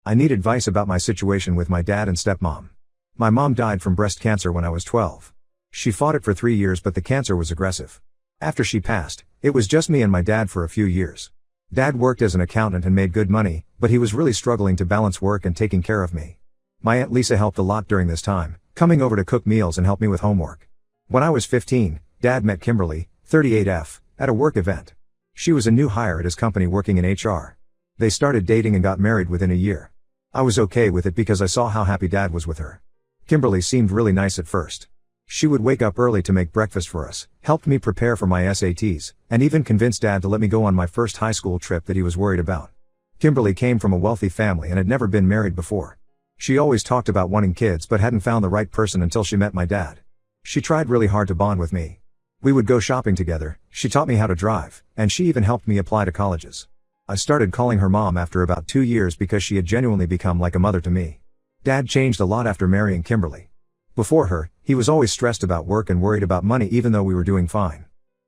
I need advice about my situation with my dad and stepmom. My mom died from breast cancer when I was 12. She fought it for 3 years, but the cancer was aggressive. After she passed, it was just me and my dad for a few years. Dad worked as an accountant and made good money, but he was really struggling to balance work and taking care of me. My Aunt Lisa helped a lot during this time, coming over to cook meals and help me with homework. When I was 15, Dad met Kimberly, 38F, at a work event. She was a new hire at his company working in HR. They started dating and got married within a year. I was okay with it because I saw how happy Dad was with her. Kimberly seemed really nice at first. She would wake up early to make breakfast for us, helped me prepare for my SATs, and even convinced Dad to let me go on my first high school trip that he was worried about. Kimberly came from a wealthy family and had never been married before. She always talked about wanting kids but hadn't found the right person until she met my dad. She tried really hard to bond with me. We would go shopping together, she taught me how to drive, and she even helped me apply to colleges. I started calling her mom after about 2 years because she had genuinely become like a mother to me. Dad changed a lot after marrying Kimberly. Before her, he was always stressed about work and worried about money even though we were doing fine.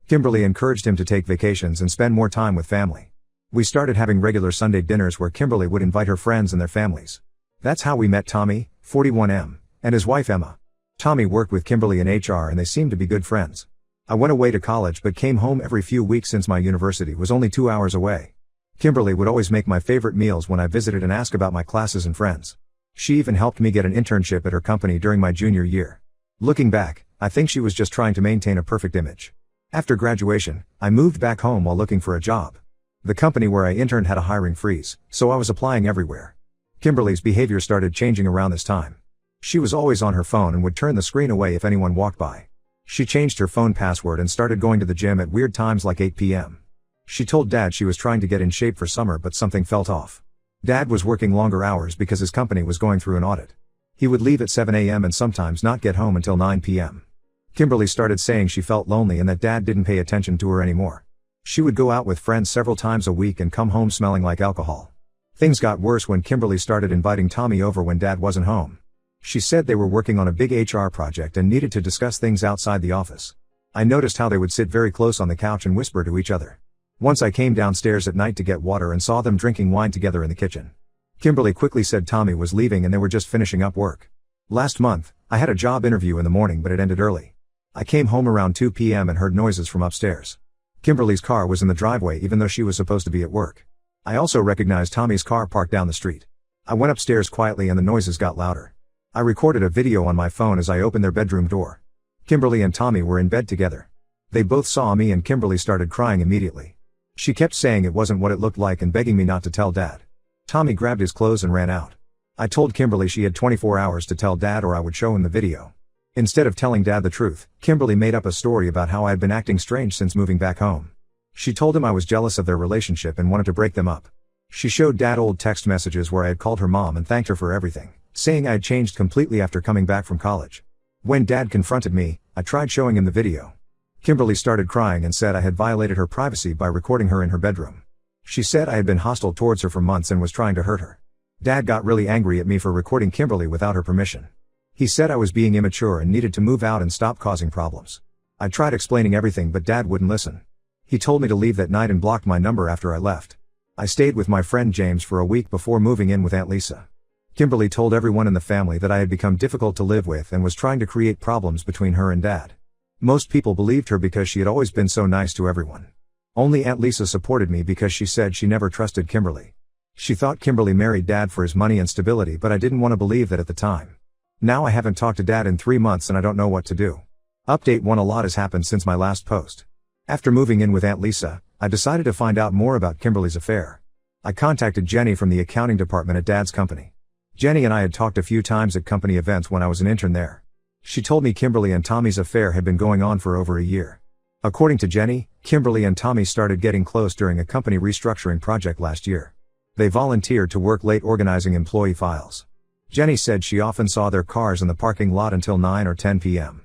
Kimberly encouraged him to take vacations and spend more time with family. We started having regular Sunday dinners where Kimberly would invite her friends and their families. That's how we met Tommy, 41M, and his wife Emma. Tommy worked with Kimberly in HR and they seemed to be good friends. I went away to college but came home every few weeks since my university was only 2 hours away. Kimberly would always make my favorite meals when I visited and ask about my classes and friends. She even helped me get an internship at her company during my junior year. Looking back, I think she was just trying to maintain a perfect image. After graduation, I moved back home while looking for a job. The company where I interned had a hiring freeze, so I was applying everywhere. Kimberly's behavior started changing around this time. She was always on her phone and would turn the screen away if anyone walked by. She changed her phone password and started going to the gym at weird times like 8 p.m. She told Dad she was trying to get in shape for summer but something felt off. Dad was working longer hours because his company was going through an audit. He would leave at 7 a.m. and sometimes not get home until 9 p.m. Kimberly started saying she felt lonely and that Dad didn't pay attention to her anymore. She would go out with friends several times a week and come home smelling like alcohol. Things got worse when Kimberly started inviting Tommy over when Dad wasn't home. She said they were working on a big HR project and needed to discuss things outside the office. I noticed how they would sit very close on the couch and whisper to each other. Once I came downstairs at night to get water and saw them drinking wine together in the kitchen. Kimberly quickly said Tommy was leaving and they were just finishing up work. Last month, I had a job interview in the morning but it ended early. I came home around 2 p.m. and heard noises from upstairs. Kimberly's car was in the driveway even though she was supposed to be at work. I also recognized Tommy's car parked down the street. I went upstairs quietly and the noises got louder. I recorded a video on my phone as I opened their bedroom door. Kimberly and Tommy were in bed together. They both saw me and Kimberly started crying immediately. She kept saying it wasn't what it looked like and begging me not to tell Dad. Tommy grabbed his clothes and ran out. I told Kimberly she had 24 hours to tell Dad or I would show him the video. Instead of telling Dad the truth, Kimberly made up a story about how I had been acting strange since moving back home. She told him I was jealous of their relationship and wanted to break them up. She showed Dad old text messages where I had called her mom and thanked her for everything, saying I had changed completely after coming back from college. When Dad confronted me, I tried showing him the video. Kimberly started crying and said I had violated her privacy by recording her in her bedroom. She said I had been hostile towards her for months and was trying to hurt her. Dad got really angry at me for recording Kimberly without her permission. He said I was being immature and needed to move out and stop causing problems. I tried explaining everything but Dad wouldn't listen. He told me to leave that night and blocked my number after I left. I stayed with my friend James for a week before moving in with Aunt Lisa. Kimberly told everyone in the family that I had become difficult to live with and was trying to create problems between her and Dad. Most people believed her because she had always been so nice to everyone. Only Aunt Lisa supported me because she said she never trusted Kimberly. She thought Kimberly married Dad for his money and stability but I didn't want to believe that at the time. Now I haven't talked to Dad in 3 months and I don't know what to do. Update 1: a lot has happened since my last post. After moving in with Aunt Lisa, I decided to find out more about Kimberly's affair. I contacted Jenny from the accounting department at Dad's company. Jenny and I had talked a few times at company events when I was an intern there. She told me Kimberly and Tommy's affair had been going on for over a year. According to Jenny, Kimberly and Tommy started getting close during a company restructuring project last year. They volunteered to work late organizing employee files. Jenny said she often saw their cars in the parking lot until 9 or 10 p.m.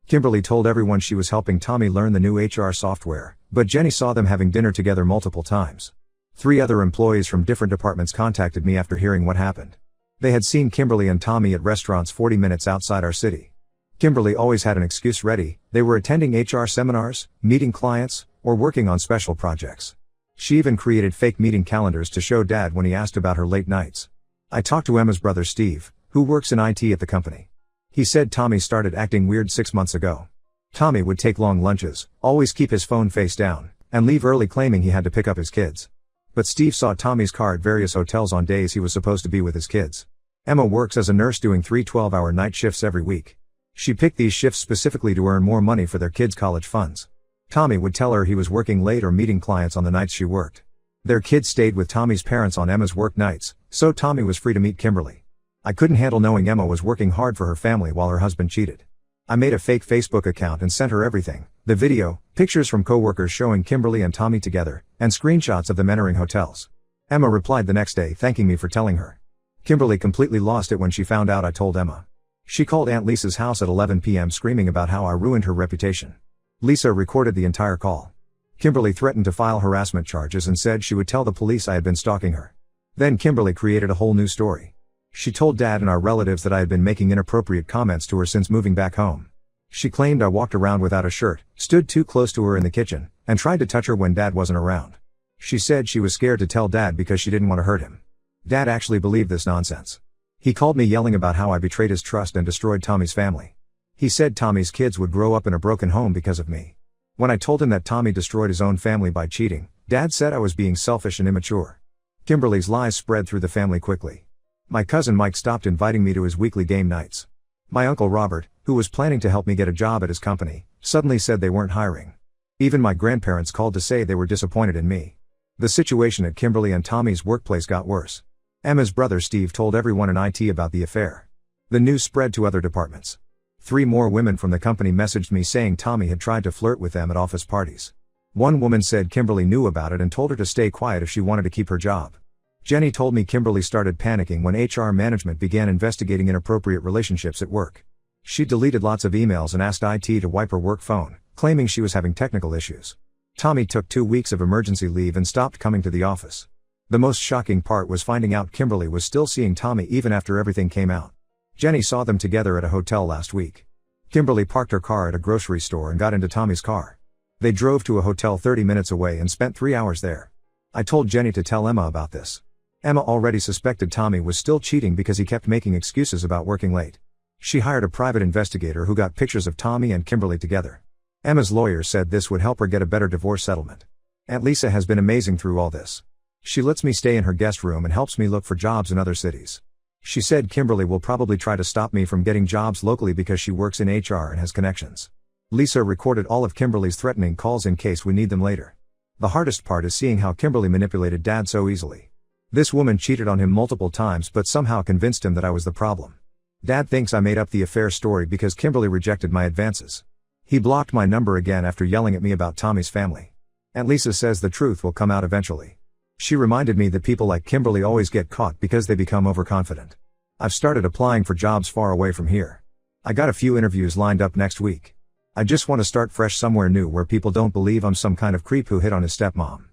Kimberly told everyone she was helping Tommy learn the new HR software, but Jenny saw them having dinner together multiple times. 3 other employees from different departments contacted me after hearing what happened. They had seen Kimberly and Tommy at restaurants 40 minutes outside our city. Kimberly always had an excuse ready. They were attending HR seminars, meeting clients, or working on special projects. She even created fake meeting calendars to show Dad when he asked about her late nights. I talked to Emma's brother Steve, who works in IT at the company. He said Tommy started acting weird 6 months ago. Tommy would take long lunches, always keep his phone face down, and leave early claiming he had to pick up his kids. But Steve saw Tommy's car at various hotels on days he was supposed to be with his kids. Emma works as a nurse doing 3 12-hour night shifts every week. She picked these shifts specifically to earn more money for their kids' college funds. Tommy would tell her he was working late or meeting clients on the nights she worked. Their kids stayed with Tommy's parents on Emma's work nights, so Tommy was free to meet Kimberly. I couldn't handle knowing Emma was working hard for her family while her husband cheated. I made a fake Facebook account and sent her everything, the video, pictures from coworkers showing Kimberly and Tommy together, and screenshots of them entering hotels. Emma replied the next day thanking me for telling her. Kimberly completely lost it when she found out I told Emma. She called Aunt Lisa's house at 11 p.m. screaming about how I ruined her reputation. Lisa recorded the entire call. Kimberly threatened to file harassment charges and said she would tell the police I had been stalking her. Then Kimberly created a whole new story. She told Dad and our relatives that I had been making inappropriate comments to her since moving back home. She claimed I walked around without a shirt, stood too close to her in the kitchen, and tried to touch her when Dad wasn't around. She said she was scared to tell Dad because she didn't want to hurt him. Dad actually believed this nonsense. He called me yelling about how I betrayed his trust and destroyed Tommy's family. He said Tommy's kids would grow up in a broken home because of me. When I told him that Tommy destroyed his own family by cheating, Dad said I was being selfish and immature. Kimberly's lies spread through the family quickly. My cousin Mike stopped inviting me to his weekly game nights. My uncle Robert, who was planning to help me get a job at his company, suddenly said they weren't hiring. Even my grandparents called to say they were disappointed in me. The situation at Kimberly and Tommy's workplace got worse. Emma's brother Steve told everyone in IT about the affair. The news spread to other departments. 3 more women from the company messaged me saying Tommy had tried to flirt with them at office parties. One woman said Kimberly knew about it and told her to stay quiet if she wanted to keep her job. Jenny told me Kimberly started panicking when HR management began investigating inappropriate relationships at work. She deleted lots of emails and asked IT to wipe her work phone, claiming she was having technical issues. Tommy took 2 weeks of emergency leave and stopped coming to the office. The most shocking part was finding out Kimberly was still seeing Tommy even after everything came out. Jenny saw them together at a hotel last week. Kimberly parked her car at a grocery store and got into Tommy's car. They drove to a hotel 30 minutes away and spent 3 hours there. I told Jenny to tell Emma about this. Emma already suspected Tommy was still cheating because he kept making excuses about working late. She hired a private investigator who got pictures of Tommy and Kimberly together. Emma's lawyer said this would help her get a better divorce settlement. Aunt Lisa has been amazing through all this. She lets me stay in her guest room and helps me look for jobs in other cities. She said Kimberly will probably try to stop me from getting jobs locally because she works in HR and has connections. Lisa recorded all of Kimberly's threatening calls in case we need them later. The hardest part is seeing how Kimberly manipulated Dad so easily. This woman cheated on him multiple times but somehow convinced him that I was the problem. Dad thinks I made up the affair story because Kimberly rejected my advances. He blocked my number again after yelling at me about Tommy's family. Aunt Lisa says the truth will come out eventually. She reminded me that people like Kimberly always get caught because they become overconfident. I've started applying for jobs far away from here. I got a few interviews lined up next week. I just want to start fresh somewhere new where people don't believe I'm some kind of creep who hit on his stepmom.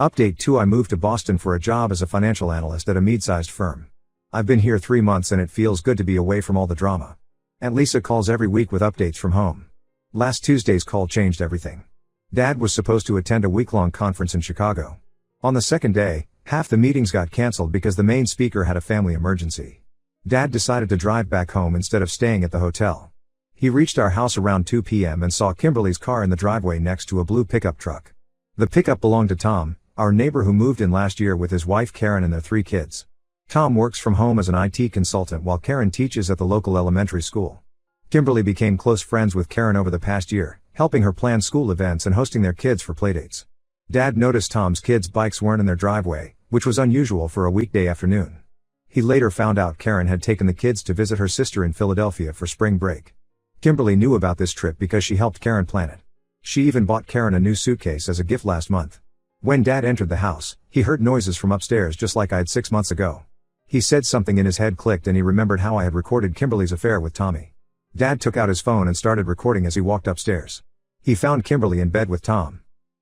Update 2: I moved to Boston for a job as a financial analyst at a mid-sized firm. I've been here 3 months and it feels good to be away from all the drama. Aunt Lisa calls every week with updates from home. Last Tuesday's call changed everything. Dad was supposed to attend a week-long conference in Chicago. On the second day, half the meetings got cancelled because the main speaker had a family emergency. Dad decided to drive back home instead of staying at the hotel. He reached our house around 2 p.m. and saw Kimberly's car in the driveway next to a blue pickup truck. The pickup belonged to Tom, our neighbor who moved in last year with his wife Karen and their 3 kids. Tom works from home as an IT consultant while Karen teaches at the local elementary school. Kimberly became close friends with Karen over the past year, helping her plan school events and hosting their kids for playdates. Dad noticed Tom's kids' bikes weren't in their driveway, which was unusual for a weekday afternoon. He later found out Karen had taken the kids to visit her sister in Philadelphia for spring break. Kimberly knew about this trip because she helped Karen plan it. She even bought Karen a new suitcase as a gift last month. When Dad entered the house, he heard noises from upstairs just like I had 6 months ago. He said something in his head clicked and he remembered how I had recorded Kimberly's affair with Tommy. Dad took out his phone and started recording as he walked upstairs. He found Kimberly in bed with Tom.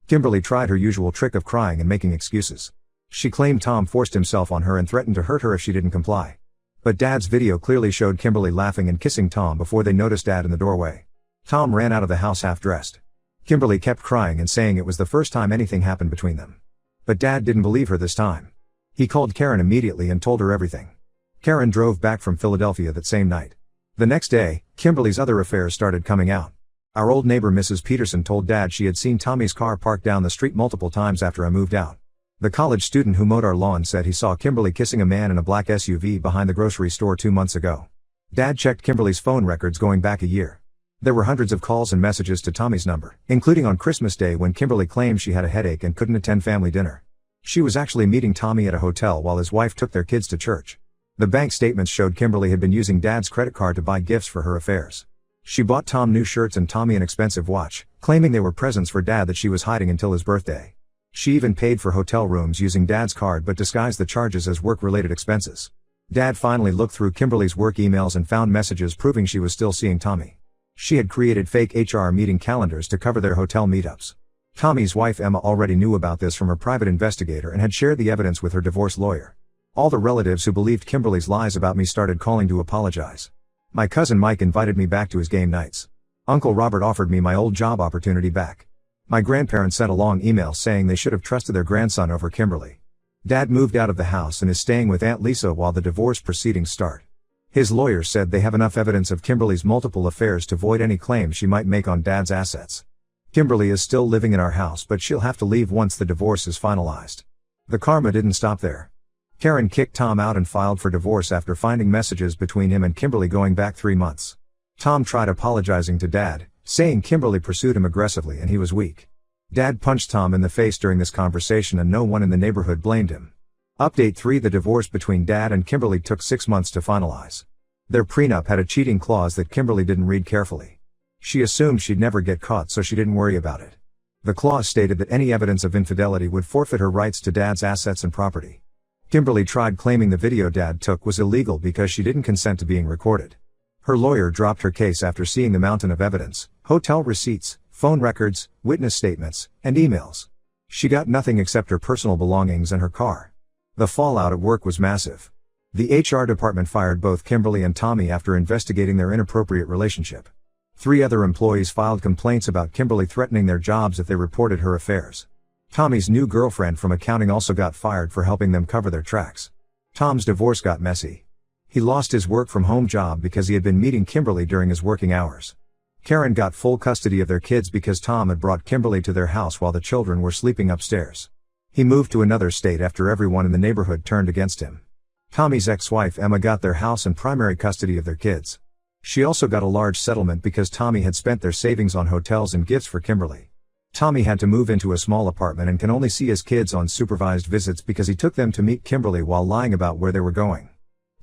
Kimberly tried her usual trick of crying and making excuses. She claimed Tom forced himself on her and threatened to hurt her if she didn't comply. But Dad's video clearly showed Kimberly laughing and kissing Tom before they noticed Dad in the doorway. Tom ran out of the house half-dressed. Kimberly kept crying and saying it was the first time anything happened between them. But Dad didn't believe her this time. He called Karen immediately and told her everything. Karen drove back from Philadelphia that same night. The next day, Kimberly's other affairs started coming out. Our old neighbor Mrs. Peterson told Dad she had seen Tommy's car parked down the street multiple times after I moved out. The college student who mowed our lawn said he saw Kimberly kissing a man in a black SUV behind the grocery store 2 months ago. Dad checked Kimberly's phone records going back a year. There were hundreds of calls and messages to Tommy's number, including on Christmas Day when Kimberly claimed she had a headache and couldn't attend family dinner. She was actually meeting Tommy at a hotel while his wife took their kids to church. The bank statements showed Kimberly had been using Dad's credit card to buy gifts for her affairs. She bought Tom new shirts and Tommy an expensive watch, claiming they were presents for Dad that she was hiding until his birthday. She even paid for hotel rooms using Dad's card but disguised the charges as work-related expenses. Dad finally looked through Kimberly's work emails and found messages proving she was still seeing Tommy. She had created fake HR meeting calendars to cover their hotel meetups. Tommy's wife Emma already knew about this from her private investigator and had shared the evidence with her divorce lawyer. All the relatives who believed Kimberly's lies about me started calling to apologize. My cousin Mike invited me back to his game nights. Uncle Robert offered me my old job opportunity back. My grandparents sent a long email saying they should have trusted their grandson over Kimberly. Dad moved out of the house and is staying with Aunt Lisa while the divorce proceedings start. His lawyer said they have enough evidence of Kimberly's multiple affairs to void any claim she might make on Dad's assets. Kimberly is still living in our house but she'll have to leave once the divorce is finalized. The karma didn't stop there. Karen kicked Tom out and filed for divorce after finding messages between him and Kimberly going back 3 months. Tom tried apologizing to Dad, saying Kimberly pursued him aggressively and he was weak. Dad punched Tom in the face during this conversation and no one in the neighborhood blamed him. Update 3: The divorce between Dad and Kimberly took 6 months to finalize. Their prenup had a cheating clause that Kimberly didn't read carefully. She assumed she'd never get caught so she didn't worry about it. The clause stated that any evidence of infidelity would forfeit her rights to Dad's assets and property. Kimberly tried claiming the video Dad took was illegal because she didn't consent to being recorded. Her lawyer dropped her case after seeing the mountain of evidence: hotel receipts, phone records, witness statements, and emails. She got nothing except her personal belongings and her car. The fallout at work was massive. The HR department fired both Kimberly and Tommy after investigating their inappropriate relationship. 3 other employees filed complaints about Kimberly threatening their jobs if they reported her affairs. Tommy's new girlfriend from accounting also got fired for helping them cover their tracks. Tom's divorce got messy. He lost his work-from-home job because he had been meeting Kimberly during his working hours. Karen got full custody of their kids because Tom had brought Kimberly to their house while the children were sleeping upstairs. He moved to another state after everyone in the neighborhood turned against him. Tommy's ex-wife Emma got their house and primary custody of their kids. She also got a large settlement because Tommy had spent their savings on hotels and gifts for Kimberly. Tommy had to move into a small apartment and can only see his kids on supervised visits because he took them to meet Kimberly while lying about where they were going.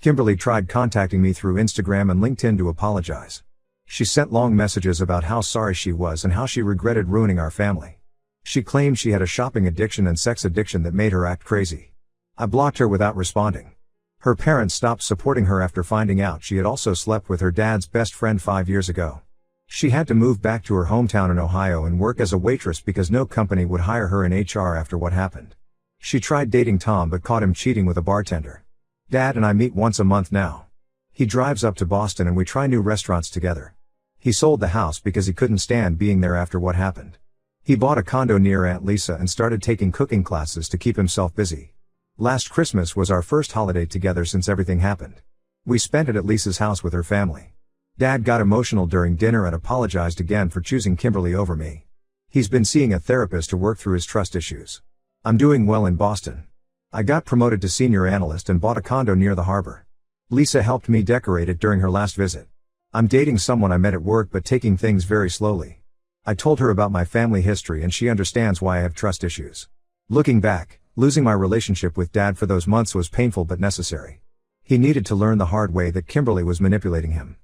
Kimberly tried contacting me through Instagram and LinkedIn to apologize. She sent long messages about how sorry she was and how she regretted ruining our family. She claimed she had a shopping addiction and sex addiction that made her act crazy. I blocked her without responding. Her parents stopped supporting her after finding out she had also slept with her dad's best friend 5 years ago. She had to move back to her hometown in Ohio and work as a waitress because no company would hire her in HR after what happened. She tried dating Tom but caught him cheating with a bartender. Dad and I meet once a month now. He drives up to Boston and we try new restaurants together. He sold the house because he couldn't stand being there after what happened. He bought a condo near Aunt Lisa and started taking cooking classes to keep himself busy. Last Christmas was our first holiday together since everything happened. We spent it at Lisa's house with her family. Dad got emotional during dinner and apologized again for choosing Kimberly over me. He's been seeing a therapist to work through his trust issues. I'm doing well in Boston. I got promoted to senior analyst and bought a condo near the harbor. Lisa helped me decorate it during her last visit. I'm dating someone I met at work but taking things very slowly. I told her about my family history and she understands why I have trust issues. Looking back, losing my relationship with Dad for those months was painful but necessary. He needed to learn the hard way that Kimberly was manipulating him.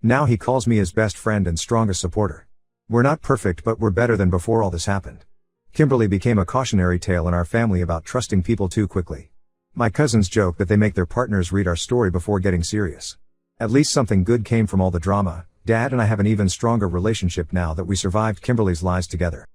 Now he calls me his best friend and strongest supporter. We're not perfect but we're better than before all this happened. Kimberly became a cautionary tale in our family about trusting people too quickly. My cousins joke that they make their partners read our story before getting serious. At least something good came from all the drama. Dad and I have an even stronger relationship now that we survived Kimberly's lies together.